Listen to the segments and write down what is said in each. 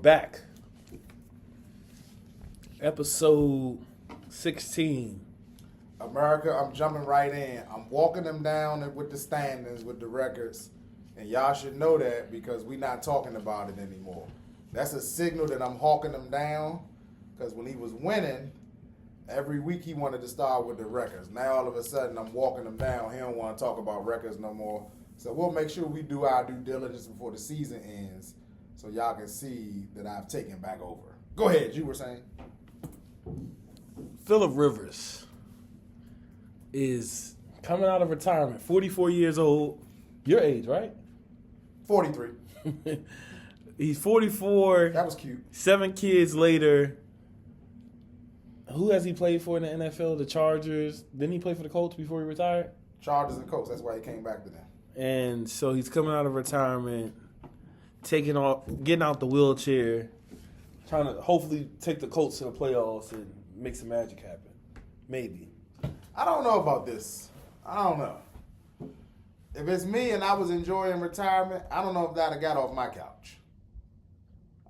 back. Episode 16. America, I'm jumping right in. I'm walking them down with the standings, with the records. And y'all should know that because we're not talking about it anymore. That's a signal that I'm hawking them down because when he was winning, every week he wanted to start with the records. Now all of a sudden I'm walking him down. He don't want to talk about records no more. So we'll make sure we do our due diligence before the season ends so y'all can see that I've taken back over. Go ahead, you were saying. Phillip Rivers is coming out of retirement, 44 years old. Your age, right? 43. He's 44. That was cute. 7 kids later. Who has he played for in the NFL? The Chargers. Didn't he play for the Colts before he retired? Chargers and Colts. That's why he came back to them. And so he's coming out of retirement, getting out the wheelchair, trying to hopefully take the Colts to the playoffs and make some magic happen. Maybe. I don't know about this. I don't know. If it's me and I was enjoying retirement, I don't know if I'd have got off my couch.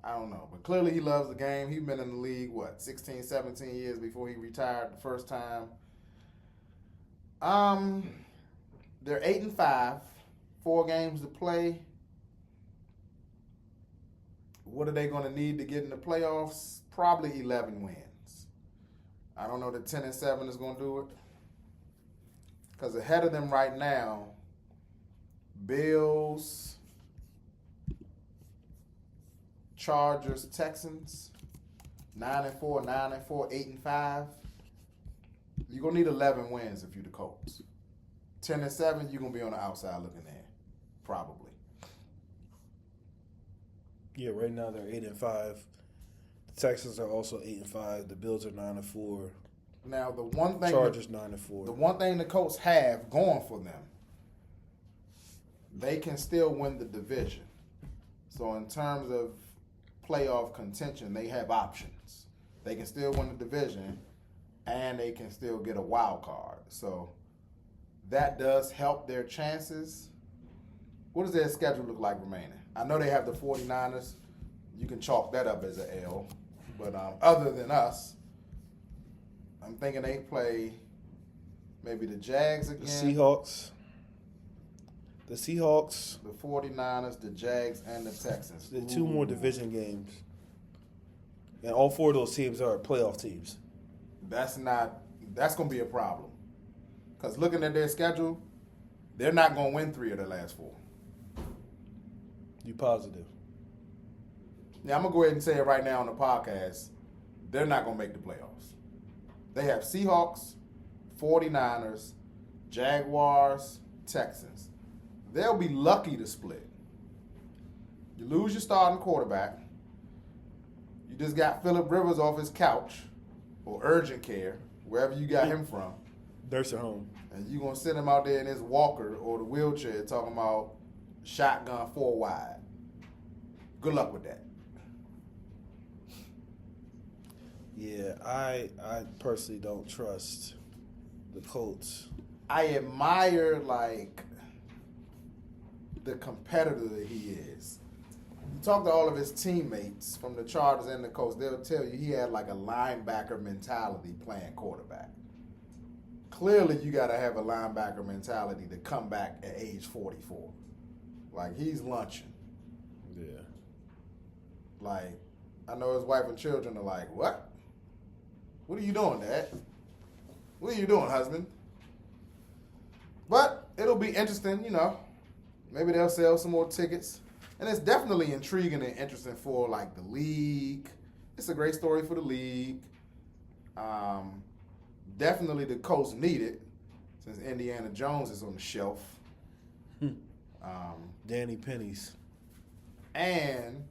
I don't know. But clearly he loves the game. He's been in the league, 16, 17 years before he retired the first time. They're 8-5, 4 games to play. What are they going to need to get in the playoffs? Probably 11 wins. I don't know that 10-7 is going to do it. Because ahead of them right now, Bills, Chargers, Texans, 9-4, 9-4, 8-5. You're going to need 11 wins if you're the Colts. 10-7, you're going to be on the outside looking in, probably. Yeah, right now they're 8-5. The Texans are also 8-5. The Bills are 9-4. Now the one thing Chargers 9-4. The one thing the Colts have going for them, they can still win the division. So in terms of playoff contention, they have options. They can still win the division, and they can still get a wild card. So that does help their chances. What does their schedule look like remaining? I know they have the 49ers. You can chalk that up as an L. But other than us, I'm thinking they play maybe the Jags again. The Seahawks. The 49ers, the Jags, and the Texans. The 2 more division games. And all 4 of those teams are playoff teams. That's going to be a problem. Because looking at their schedule, they're not going to win 3 of their last 4. You positive? Yeah, I'm going to go ahead and say it right now on the podcast. They're not going to make the playoffs. They have Seahawks, 49ers, Jaguars, Texans. They'll be lucky to split. You lose your starting quarterback. You just got Phillip Rivers off his couch or urgent care, wherever you got him from. Nursing home. And you're going to sit him out there in his walker or the wheelchair talking about shotgun 4 wide. Good luck with that. Yeah, I personally don't trust the Colts. I admire, the competitor that he is. You talk to all of his teammates from the Chargers and the Colts, they'll tell you he had a linebacker mentality playing quarterback. Clearly, you got to have a linebacker mentality to come back at age 44. He's lunching. Yeah. I know his wife and children are like, what? What are you doing, Dad? What are you doing, husband? But it'll be interesting, Maybe they'll sell some more tickets. And it's definitely intriguing and interesting for, the league. It's a great story for the league. Definitely the Colts need it since Indiana Jones is on the shelf. Danny Pennies. And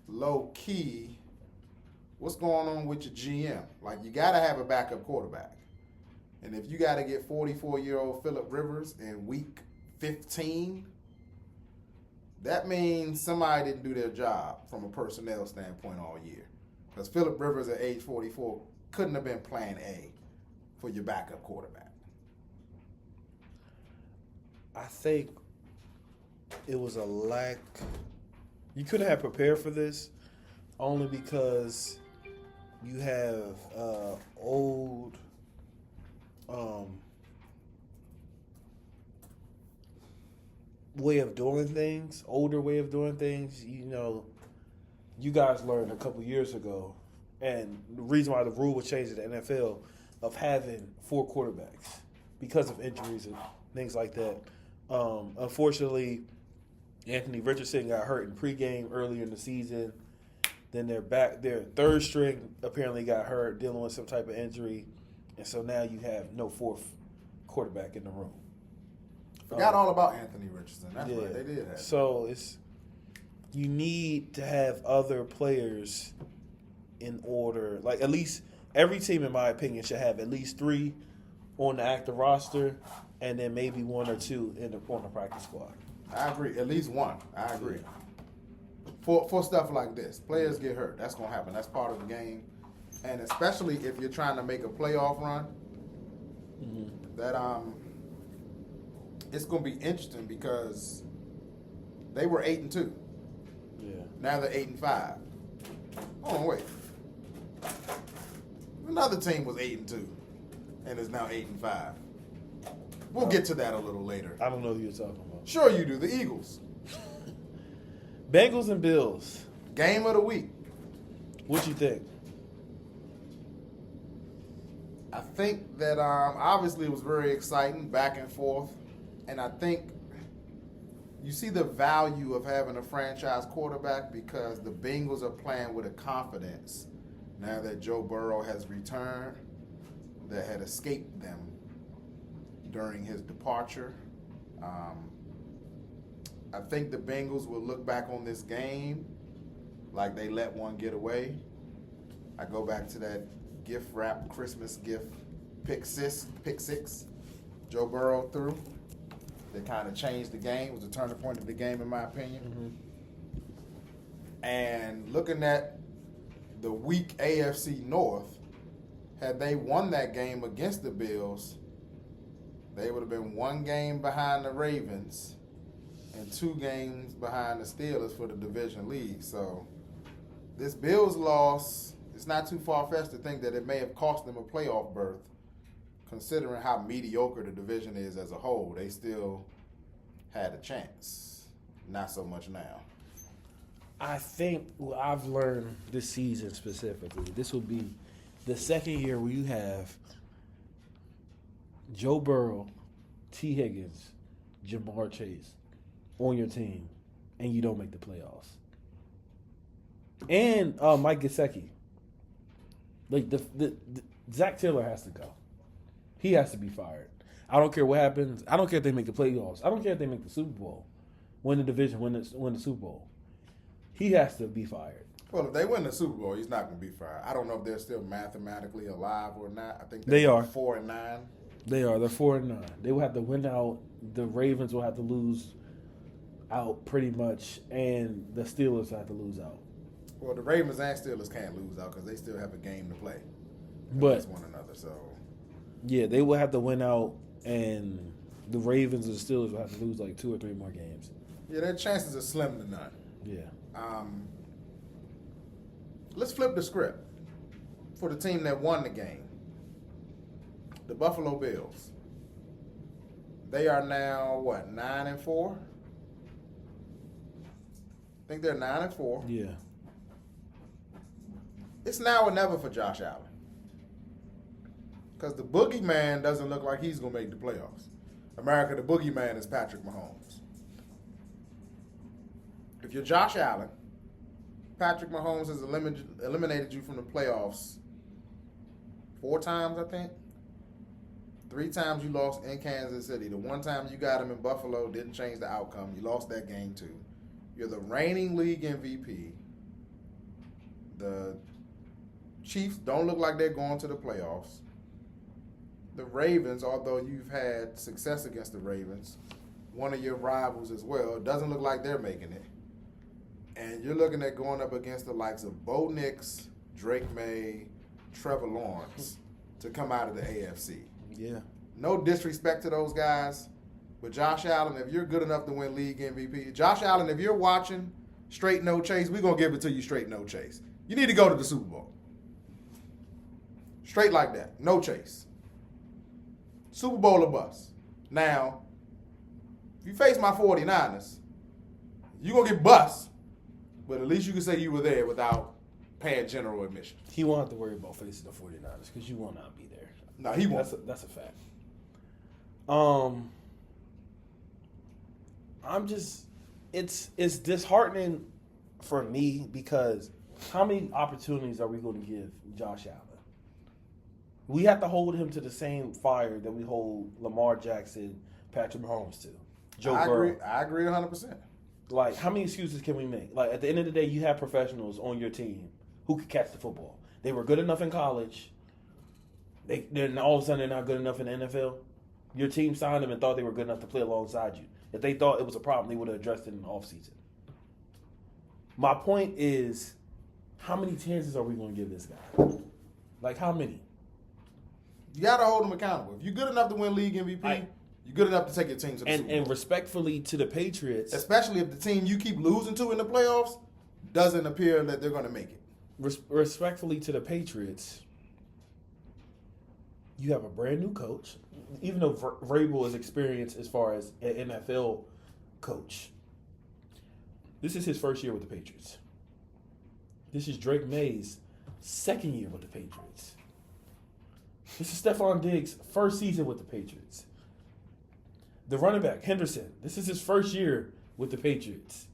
low-key, what's going on with your GM? You got to have a backup quarterback. And if you got to get 44-year-old Phillip Rivers in week 15, that means somebody didn't do their job from a personnel standpoint all year. Because Phillip Rivers at age 44 couldn't have been plan A for your backup quarterback. I think it was a lack. You couldn't have prepared for this, only because you have old way of doing things, older way of doing things. You know, you guys learned a couple years ago, and the reason why the rule was changed in the NFL of having 4 quarterbacks because of injuries and things like that. Unfortunately, Anthony Richardson got hurt in pregame earlier in the season. Then their third string apparently got hurt, dealing with some type of injury, and so now you have no 4th quarterback in the room. Forgot all about Anthony Richardson. That's right, they did have. So you need to have other players in order. Like, at least every team, in my opinion, should have at least 3 on the active roster, and then maybe 1 or 2 on the practice squad. I agree. At least 1. I agree. For stuff like this, players get hurt. That's gonna happen. That's part of the game, and especially if you're trying to make a playoff run, that it's gonna be interesting because they were 8-2. Yeah. Now they're 8-5. Hold on, wait. Another team was 8-2, and is now 8-5. We'll get to that a little later. I don't know who you're talking about. Sure you do. The Eagles. Bengals and Bills. Game of the week. What you think? I think that obviously it was very exciting, back and forth. And I think you see the value of having a franchise quarterback because the Bengals are playing with a confidence now that Joe Burrow has returned that had escaped them during his departure. I think the Bengals will look back on this game like they let one get away. I go back to that gift wrap Christmas gift pick six Joe Burrow threw. That kind of changed the game. It was a turning point of the game, in my opinion. And looking at the weak AFC North, had they won that game against the Bills, they would have been 1 game behind the Ravens and 2 games behind the Steelers for the division lead. So this Bills loss, it's not too far-fetched to think that it may have cost them a playoff berth, considering how mediocre the division is as a whole. They still had a chance. Not so much now. I think what I've learned this season specifically, this will be the second year where you have Joe Burrow, T. Higgins, Jamar Chase on your team, and you don't make the playoffs. And Mike Gesicki. Like, the Zach Taylor has to go. He has to be fired. I don't care what happens. I don't care if they make the playoffs. I don't care if they make the Super Bowl, win the division, win the Super Bowl. He has to be fired. Well, if they win the Super Bowl, he's not going to be fired. I don't know if they're still mathematically alive or not. I think they are 4-9. They are. They're 4-9. They will have to win out. The Ravens will have to lose out pretty much, and the Steelers have to lose out. Well, the Ravens and Steelers can't lose out because they still have a game to play against one another. So yeah, they will have to win out, and the Ravens and the Steelers will have to lose like 2 or 3 more games. Yeah, their chances are slim to none. Yeah. Let's flip the script for the team that won the game. The Buffalo Bills. They are now, 9-4? I think they're 9-4. Yeah. It's now or never for Josh Allen. Because the boogeyman doesn't look like he's going to make the playoffs. America, the boogeyman is Patrick Mahomes. If you're Josh Allen, Patrick Mahomes has eliminated you from the playoffs 4 times, I think. 3 times you lost in Kansas City. The 1 time you got him in Buffalo didn't change the outcome. You lost that game too. You're the reigning league MVP. The Chiefs don't look like they're going to the playoffs. The Ravens, although you've had success against the Ravens, one of your rivals as well, it doesn't look like they're making it. And you're looking at going up against the likes of Bo Nix, Drake May, Trevor Lawrence to come out of the AFC. Yeah. No disrespect to those guys, but Josh Allen, if you're good enough to win league MVP, Josh Allen, if you're watching straight no chase, we're going to give it to you straight no chase. You need to go to the Super Bowl. Straight like that. No chase. Super Bowl or bust. Now, if you face my 49ers, you're going to get bust. But at least you can say you were there without paying general admission. He won't have to worry about facing the 49ers because you will not be there. No, he won't. That's a fact. I'm just, it's disheartening for me because how many opportunities are we going to give Josh Allen? We have to hold him to the same fire that we hold Lamar Jackson, Patrick Mahomes to. Joe Burrow. I agree 100%. Like, how many excuses can we make? Like, at the end of the day, you have professionals on your team who can catch the football. They were good enough in college. Then all of a sudden they're not good enough in the NFL. Your team signed them and thought they were good enough to play alongside you. If they thought it was a problem, they would have addressed it in the offseason. My point is, how many chances are we going to give this guy? Like, how many? You got to hold him accountable. If you're good enough to win league MVP, you're good enough to take your team to the Super Bowl. And respectfully to the Patriots. Especially if the team you keep losing to in the playoffs doesn't appear that they're going to make it. Respectfully to the Patriots, you have a brand new coach. Even though Vrabel is experienced as far as an NFL coach, this is his first year with the Patriots. This is Drake May's second year with the Patriots. This is Stephon Diggs' first season with the Patriots. The running back, Henderson, this is his first year with the Patriots.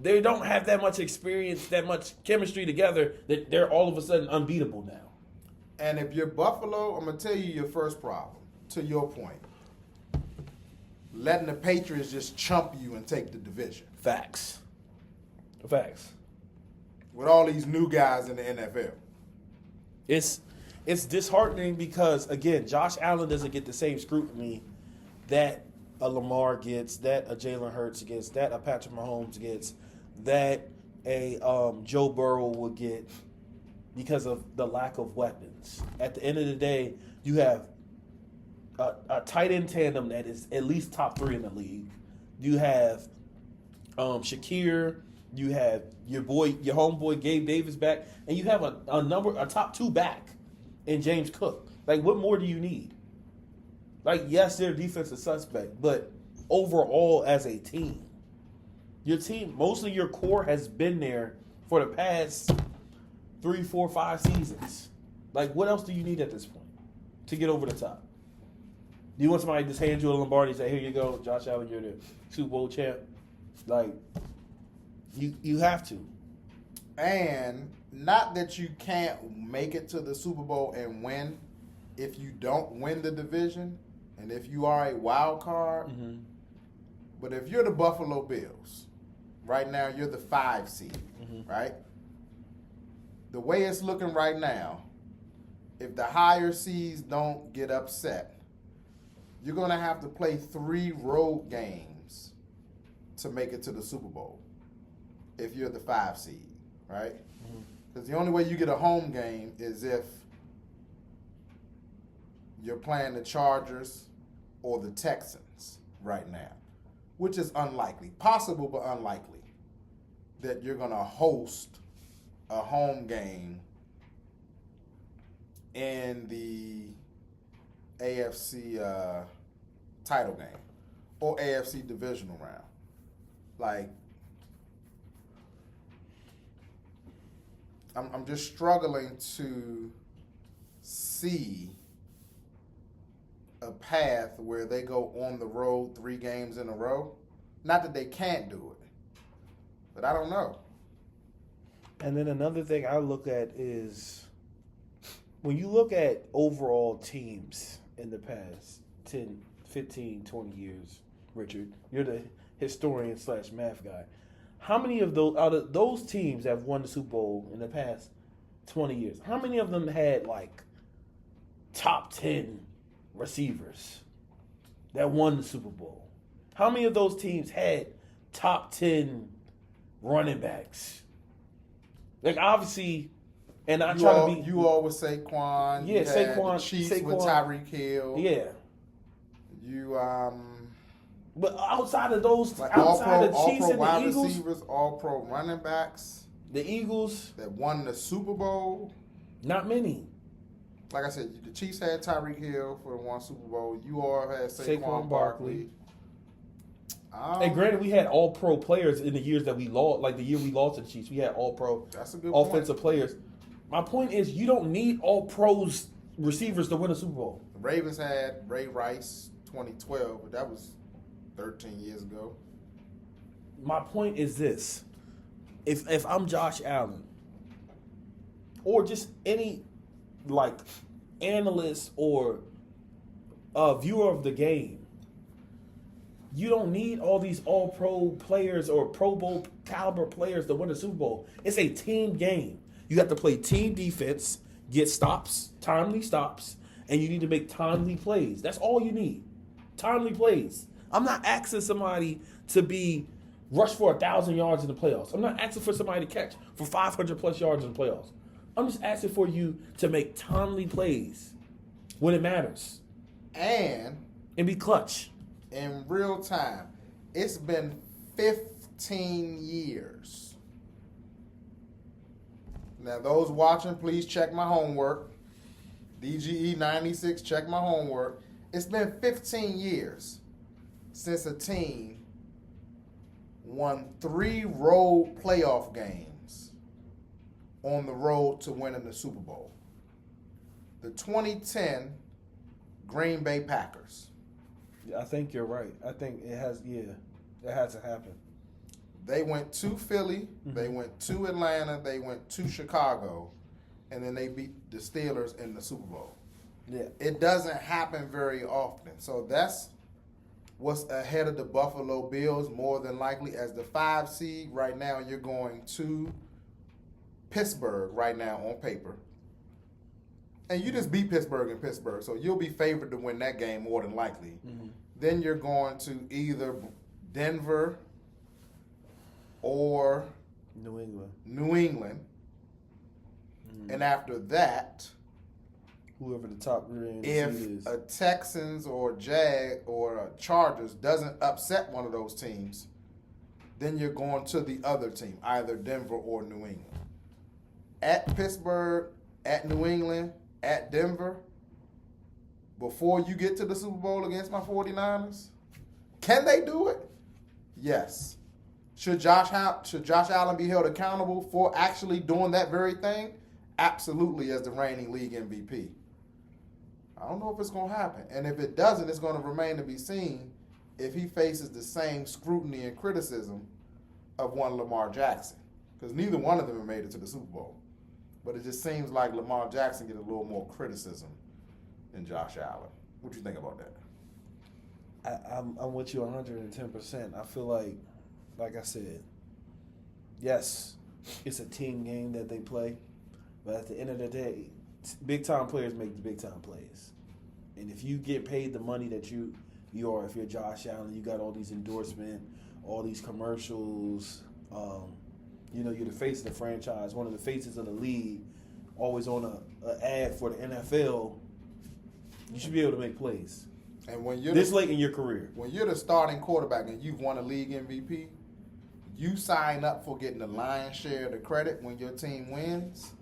They don't have that much experience, that much chemistry together that they're all of a sudden unbeatable now. And if you're Buffalo, I'm going to tell you your first problem, to your point. Letting the Patriots just chump you and take the division. Facts. With all these new guys in the NFL. It's disheartening because, again, Josh Allen doesn't get the same scrutiny that a Lamar gets, that a Jalen Hurts gets, that a Patrick Mahomes gets, that a Joe Burrow will get because of the lack of weapons. At the end of the day, you have a tight end tandem that is at least top 3 in the league. You have Shakir, you have your homeboy Gabe Davis back, and you have a top 2 back in James Cook. Like, what more do you need? Like, yes, they're defensive suspect, but overall as a team, your team, mostly your core has been there for the past 3, 4, 5 seasons. Like, what else do you need at this point to get over the top? Do you want somebody to just hand you a Lombardi and say, here you go, Josh Allen, you're the Super Bowl champ? Like, you have to. And not that you can't make it to the Super Bowl and win if you don't win the division and if you are a wild card. Mm-hmm. But if you're the Buffalo Bills, right now you're the 5 seed, mm-hmm. right? The way it's looking right now, if the higher seeds don't get upset, you're going to have to play 3 road games to make it to the Super Bowl if you're the 5 seed, right? Because the only way you get a home game is if you're playing the Chargers or the Texans right now, which is unlikely. Possible, but unlikely that you're going to host a home game in the AFC title game or AFC divisional round. Like, I'm just struggling to see a path where they go on the road 3 games in a row. Not that they can't do it, but I don't know. And then another thing I look at is when you look at overall teams in the past 10, 15, 20 years, Richard, you're the historian / math guy. How many of those out of those teams that have won the Super Bowl in the past 20 years, how many of them had like top 10 receivers that won the Super Bowl? How many of those teams had top 10 running backs? Like, obviously, and I try to be. You always Saquon. Yeah, Saquon. The Chiefs Saquon, with Tyreek Hill. Yeah. You But outside of those, like outside of the all Chiefs pro and wide the Eagles, receivers, all pro running backs. The Eagles, that won the Super Bowl. not many. Like I said, the Chiefs had Tyreek Hill for the one Super Bowl. You all had Saquon Barkley. Barkley. Granted, we had all pro players in the years that we lost. Like the year we lost to the Chiefs, we had all pro That's a good offensive point. players. My point is, you don't need all pros receivers to win a Super Bowl. The Ravens had Ray Rice 2012, but that was 13 years ago. My point is this: if I'm Josh Allen, or just any like analyst or viewer of the game, you don't need all these all pro players or Pro Bowl caliber players to win a Super Bowl. It's a team game. You have to play team defense, get stops, timely stops, and you need to make timely plays. That's all you need. Timely plays. I'm not asking somebody to be rush for 1,000 yards in the playoffs. I'm not asking for somebody to catch for 500 plus yards in the playoffs. I'm just asking for you to make timely plays when it matters And be clutch. in real time, it's been 15 years. Now, those watching, please check my homework. DGE 96, check my homework. It's been 15 years since a team won 3 road playoff games on the road to winning the Super Bowl. The 2010 Green Bay Packers. I think you're right. I think it has, it hasn't happened. They went to Philly, they went to Atlanta, they went to Chicago, and then they beat the Steelers in the Super Bowl. Yeah. It doesn't happen very often. So that's what's ahead of the Buffalo Bills more than likely. As the 5 seed right now, you're going to Pittsburgh right now on paper. And you just beat Pittsburgh in Pittsburgh, so you'll be favored to win that game more than likely. Mm-hmm. Then you're going to either Denver or New England. Mm-hmm. And after that, Whoever the top seed if is. a Texans or Jag or a Chargers doesn't upset one of those teams, then you're going to the other team, either Denver or New England. At Pittsburgh, at New England, at Denver, before you get to the Super Bowl against my 49ers, can they do it? Yes. Should Josh Allen be held accountable for actually doing that very thing? Absolutely, as the reigning league MVP. I don't know if it's going to happen. And if it doesn't, it's going to remain to be seen if he faces the same scrutiny and criticism of one Lamar Jackson. Because neither one of them have made it to the Super Bowl. But it just seems like Lamar Jackson get a little more criticism than Josh Allen. What do you think about that? I'm with you 110%. I feel like I said, yes, it's a team game that they play. But at the end of the day, big-time players make the big-time plays. And if you get paid the money that you are, if you're Josh Allen, you got all these endorsements, all these commercials, you're the face of the franchise, one of the faces of the league, always on an ad for the NFL, you should be able to make plays. And when you're this late in your career. When you're the starting quarterback and you've won a league MVP, you sign up for getting the lion's share of the credit when your team wins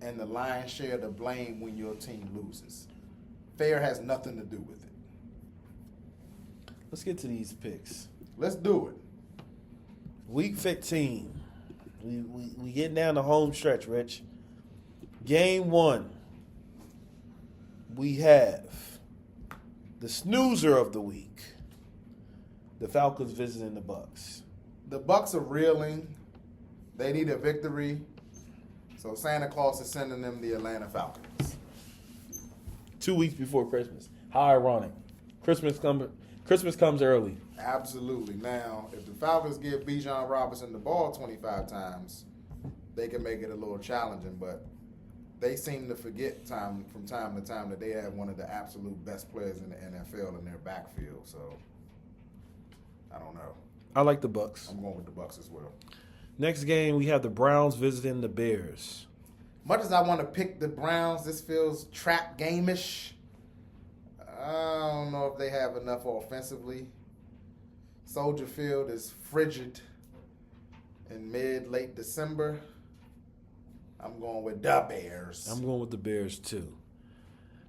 and the lion's share of the blame when your team loses. Fair has nothing to do with it. Let's get to these picks. Let's do it. Week 15. We getting down the home stretch, Rich. Game 1. We have the snoozer of the week. The Falcons visiting the Bucks. The Bucks are reeling. They need a victory. So Santa Claus is sending them the Atlanta Falcons. 2 weeks before Christmas. How ironic. Christmas comes early. Absolutely. Now, if the Falcons give Bijan Robinson the ball 25 times, they can make it a little challenging, but they seem to forget from time to time that they have one of the absolute best players in the NFL in their backfield. So, I don't know. I like the Bucks. I'm going with the Bucks as well. Next game, we have the Browns visiting the Bears. Much as I want to pick the Browns, this feels trap game-ish. I don't know if they have enough offensively. Soldier Field is frigid in late December. I'm going with the Bears. I'm going with the Bears, too.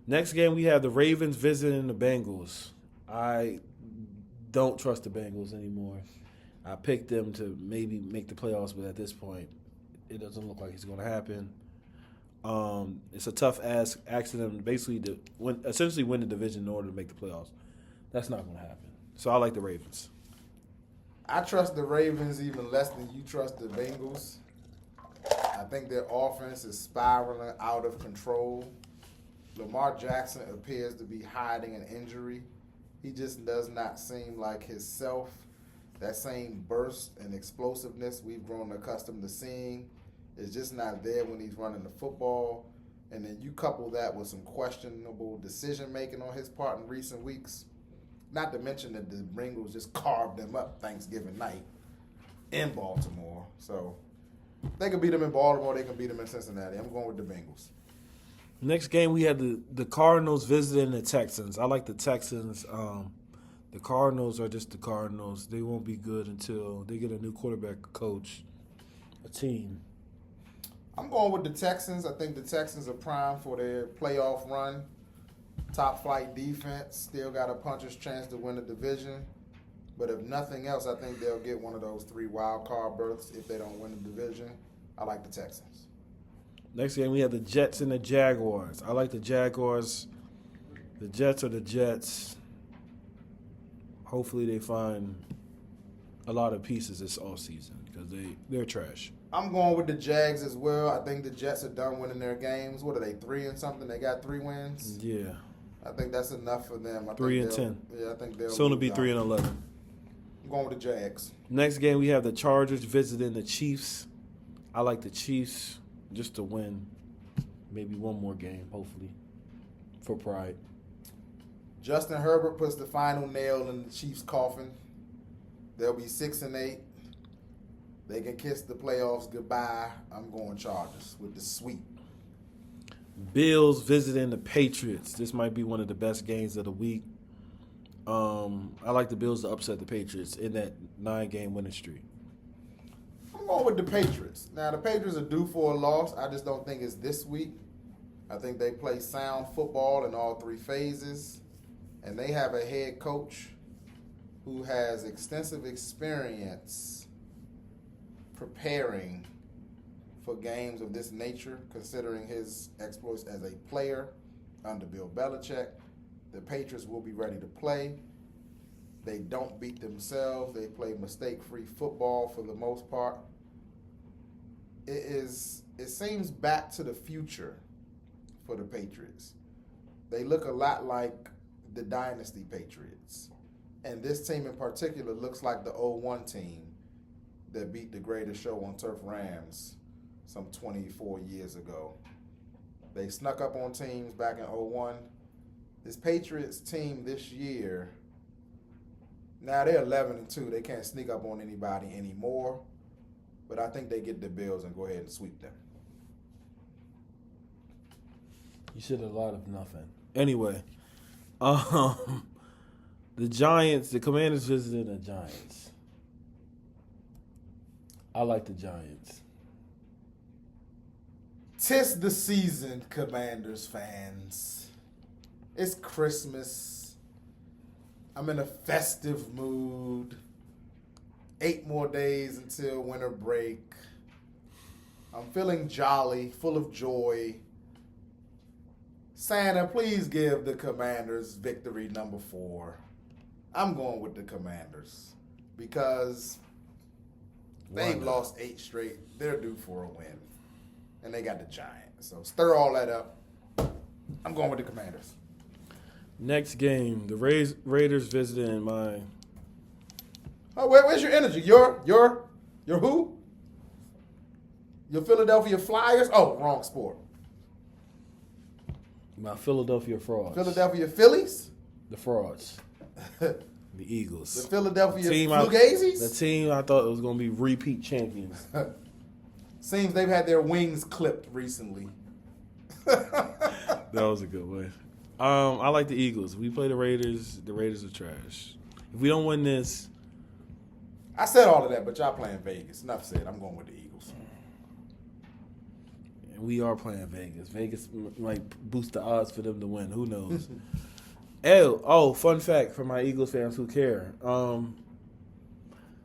Next game, we have the Ravens visiting the Bengals. I don't trust the Bengals anymore. I picked them to maybe make the playoffs, but at this point, it doesn't look like it's going to happen. It's a tough ask to them basically to essentially win the division in order to make the playoffs. That's not going to happen. So I like the Ravens. I trust the Ravens even less than you trust the Bengals. I think their offense is spiraling out of control. Lamar Jackson appears to be hiding an injury. He just does not seem like himself. That same burst and explosiveness we've grown accustomed to seeing is just not there when he's running the football. And then you couple that with some questionable decision-making on his part in recent weeks. Not to mention that the Bengals just carved them up Thanksgiving night in Baltimore. So they can beat them in Baltimore. They can beat them in Cincinnati. I'm going with the Bengals. Next game, we had the Cardinals visiting the Texans. I like the Texans. The Cardinals are just the Cardinals. They won't be good until they get a new quarterback, coach, a team. I'm going with the Texans. I think the Texans are primed for their playoff run. Top flight defense. Still got a puncher's chance to win the division. But if nothing else, I think they'll get one of those 3 wild card berths if they don't win the division. I like the Texans. Next game, we have the Jets and the Jaguars. I like the Jaguars. The Jets are the Jets. Hopefully they find a lot of pieces this offseason because they're trash. I'm going with the Jags as well. I think the Jets are done winning their games. What are they, 3 and something? They got 3 wins? Yeah. I think that's enough for them. 3 and 10. Yeah, I think they'll soon to be 3 and 11. I'm going with the Jags. Next game, we have the Chargers visiting the Chiefs. I like the Chiefs just to win maybe one more game, hopefully, for pride. Justin Herbert puts the final nail in the Chiefs' coffin. They'll be 6-8. They can kiss the playoffs goodbye. I'm going Chargers with the sweep. Bills visiting the Patriots. This might be one of the best games of the week. I like the Bills to upset the Patriots in that 9-game winning streak. I'm going with the Patriots. Now, the Patriots are due for a loss. I just don't think it's this week. I think they play sound football in all 3 phases. And they have a head coach who has extensive experience preparing for games of this nature, considering his exploits as a player under Bill Belichick. The Patriots will be ready to play. They don't beat themselves. They play mistake-free football for the most part. It seems back to the future for the Patriots. They look a lot like the Dynasty Patriots. And this team in particular looks like the 0-1 team that beat the greatest show on turf Rams some 24 years ago. They snuck up on teams back in 0-1. This Patriots team this year, now they're 11-2. They can't sneak up on anybody anymore. But I think they get the Bills and go ahead and sweep them. You said a lot of nothing. Anyway, the Giants, the Commanders visited the Giants. I like the Giants. 'Tis the season, Commanders fans. It's Christmas. I'm in a festive mood. 8 more days until winter break. I'm feeling jolly, full of joy. Santa, please give the Commanders victory number 4. I'm going with the Commanders because they've lost 8 straight. They're due for a win. And they got the Giants. So stir all that up. I'm going with the Commanders. Next game, the Raiders visiting my... Oh, where's your energy? Your who? Your Philadelphia Flyers? Oh, wrong sport. My Philadelphia Frauds. Philadelphia Phillies? The Frauds. The Eagles. The Philadelphia The Fugazis? team I thought was going to be repeat champions. Seems they've had their wings clipped recently. That was a good one. I like the Eagles. We play the Raiders. The Raiders are trash. If we don't win this... I said all of that, but y'all playing Vegas. Enough said. I'm going with the Eagles. We are playing Vegas. Vegas might boost the odds for them to win. Who knows? Fun fact for my Eagles fans who care.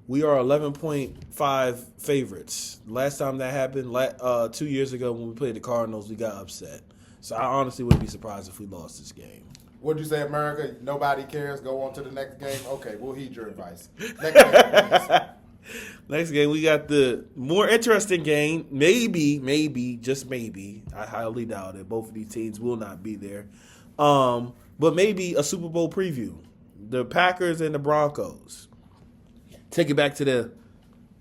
We are 11.5 favorites. Last time that happened, 2 years ago when we played the Cardinals, we got upset. So I honestly wouldn't be surprised if we lost this game. What'd you say, America? Nobody cares. Go on to the next game. Okay, we'll heed your advice. Next game, please. Next game, we got the more interesting game. Maybe, just maybe. I highly doubt it. Both of these teams will not be there. But maybe a Super Bowl preview. The Packers and the Broncos. Take it back to the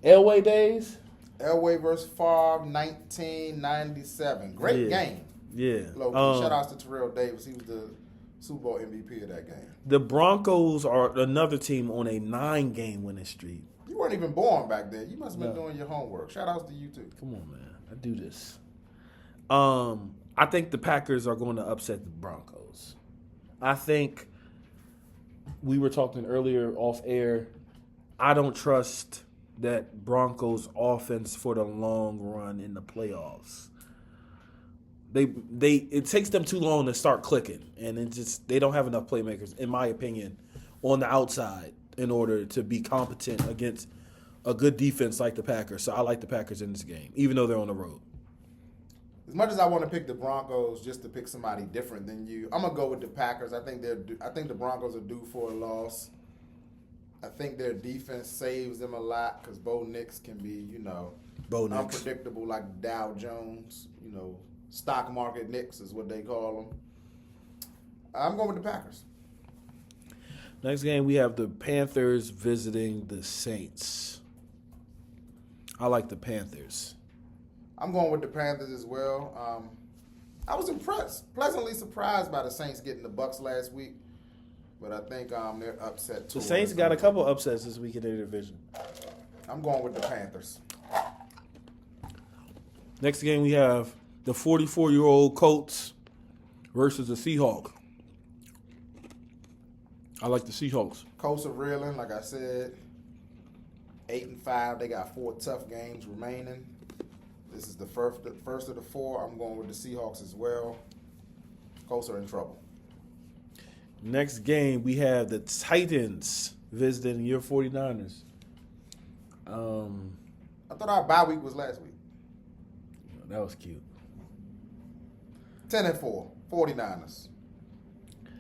Elway days. Elway versus Favre, 1997. Great game. Yeah. Shout outs to Terrell Davis. He was the Super Bowl MVP of that game. The Broncos are another team on a 9-game winning streak. You weren't even born back then. You must have been doing your homework. Shout outs to you too. Come on, man. I do this. I think the Packers are going to upset the Broncos. I think we were talking earlier off air. I don't trust that Broncos offense for the long run in the playoffs. It takes them too long to start clicking, and they don't have enough playmakers, in my opinion, on the outside in order to be competent against a good defense like the Packers. So I like the Packers in this game, even though they're on the road. As much as I want to pick the Broncos just to pick somebody different than you, I'm gonna go with the Packers. I think the Broncos are due for a loss. I think their defense saves them a lot because Bo Nix can be, unpredictable like Dow Jones. Stock market Knicks is what they call them. I'm going with the Packers. Next game, we have the Panthers visiting the Saints. I like the Panthers. I'm going with the Panthers as well. I was pleasantly surprised by the Saints getting the Bucs last week, but I think they're upset too. The Saints got a couple upsets this week in their division. I'm going with the Panthers. Next game, we have the 44-year-old Colts versus the Seahawks. I like the Seahawks. Colts are reeling, like I said. 8-5. They got 4 tough games remaining. This is the first of the 4. I'm going with the Seahawks as well. Colts are in trouble. Next game, we have the Titans visiting your 49ers. I thought our bye week was last week. That was cute. 10-4, 49ers.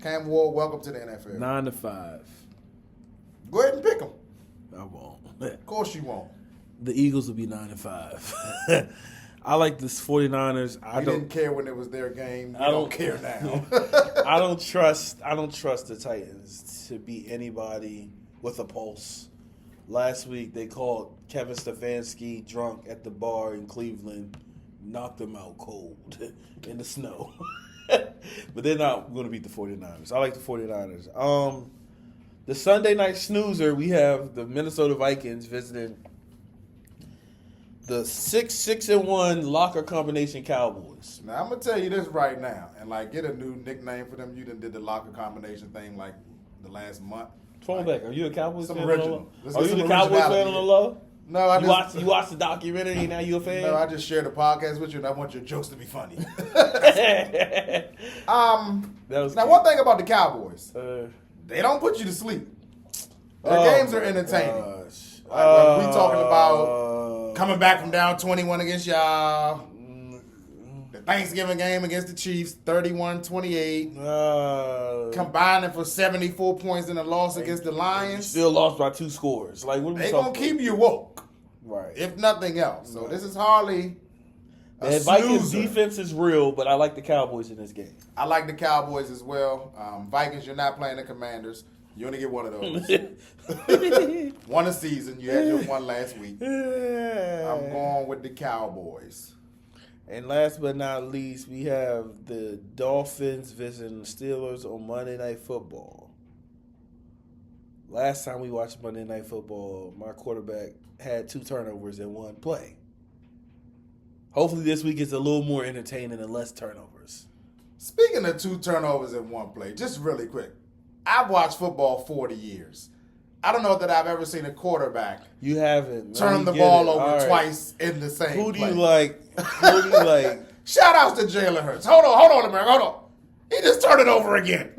Cam Ward, welcome to the NFL. 9-5. Go ahead and pick them. I won't. Of course you won't. The Eagles will be 9-5. I like this 49ers. I didn't care when it was their game. I don't care now. I don't trust the Titans to beat anybody with a pulse. Last week they called Kevin Stefanski drunk at the bar in Cleveland, knocked him out cold in the snow. But they're not going to beat the 49ers. I like the 49ers. The Sunday night snoozer, we have the Minnesota Vikings visiting the 6-1 locker combination Cowboys. Now, I'm going to tell you this right now, and get a new nickname for them. You done did the locker combination thing the last month. Fall back. Are you a Cowboys fan? Original. Are you the Cowboys fan on the low? No, you watched the documentary and now you a fan? No, I just shared a podcast with you and I want your jokes to be funny. One thing about the Cowboys, they don't put you to sleep. Their games are entertaining. We talking about coming back from down 21 against y'all. The Thanksgiving game against the Chiefs, 31-28. Combining for 74 points in a loss against the Lions. Still lost by 2 scores. What are we they going to keep you woke. Right. If nothing else. So this is hardly a Vikings defense is real, but I like the Cowboys in this game. I like the Cowboys as well. Vikings, you're not playing the Commanders. You only get one of those. One a season. You had your one last week. I'm going with the Cowboys. And last but not least, we have the Dolphins visiting the Steelers on Monday Night Football. Last time we watched Monday Night Football, my quarterback had 2 turnovers in one play. Hopefully this week is a little more entertaining and less turnovers. Speaking of 2 turnovers in one play, just really quick. I've watched football 40 years. I don't know that I've ever seen a quarterback turn the ball over twice in the same Who do play. you like? Shout outs to Jalen Hurts. Hold on, America. Hold on. He just turned it over again.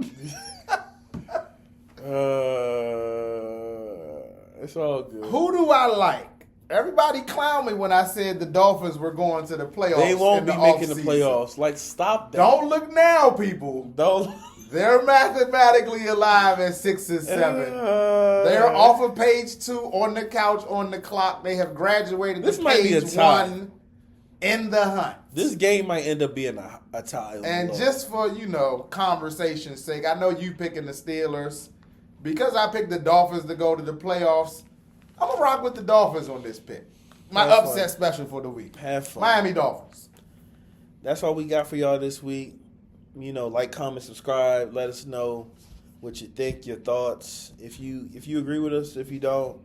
It's all good. Who do I like? Everybody clowned me when I said the Dolphins were going to the playoffs. They won't be making the offseason. playoffs. Like, stop that. Don't look now, people. Don't. They're mathematically alive at 6 and 7. They're off of page 2 on the couch on the clock. They have graduated This to might be a page tie. 1 in the hunt. This game might end up being a tie. And just for, conversation's sake, I know you picking the Steelers. Because I picked the Dolphins to go to the playoffs, I'm going to rock with the Dolphins on this pick. My Have upset fun. special for the week. Have fun. Miami Dolphins. That's all we got for y'all this week. Like, comment, subscribe. Let us know what you think, your thoughts. If you agree with us, if you don't.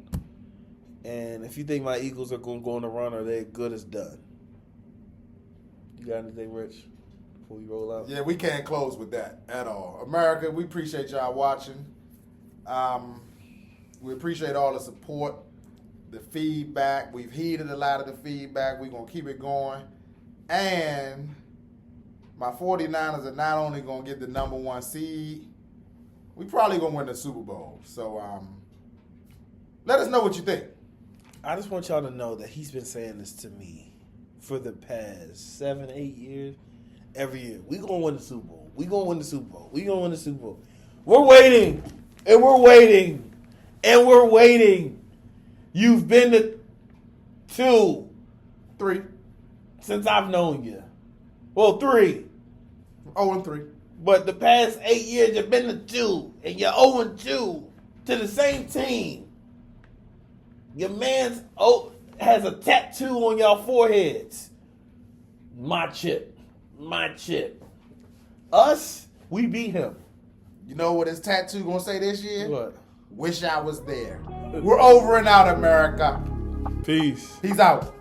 And if you think my Eagles are going to go on a run or they're good as done. You got anything, Rich, before we roll out? Yeah, we can't close with that at all. America, we appreciate y'all watching. We appreciate all the support, the feedback. We've heeded a lot of the feedback. We're going to keep it going. And my 49ers are not only going to get the number 1 seed, we probably going to win the Super Bowl. So let us know what you think. I just want y'all to know that he's been saying this to me for the past 7, 8 years. Every year. We going to win the Super Bowl. We going to win the Super Bowl. We going to win the Super Bowl. We're waiting. And we're waiting. And we're waiting. You've been to 2. 3. Since I've known you. Well, 3. 0-3. But the past 8 years, you've been to 2. And you're 0-2 to the same team. Your man's has a tattoo on y'all foreheads. My chip. My chip. Us, we beat him. You know what his tattoo going to say this year? What? Wish I was there. We're over and out, America. Peace. Peace out.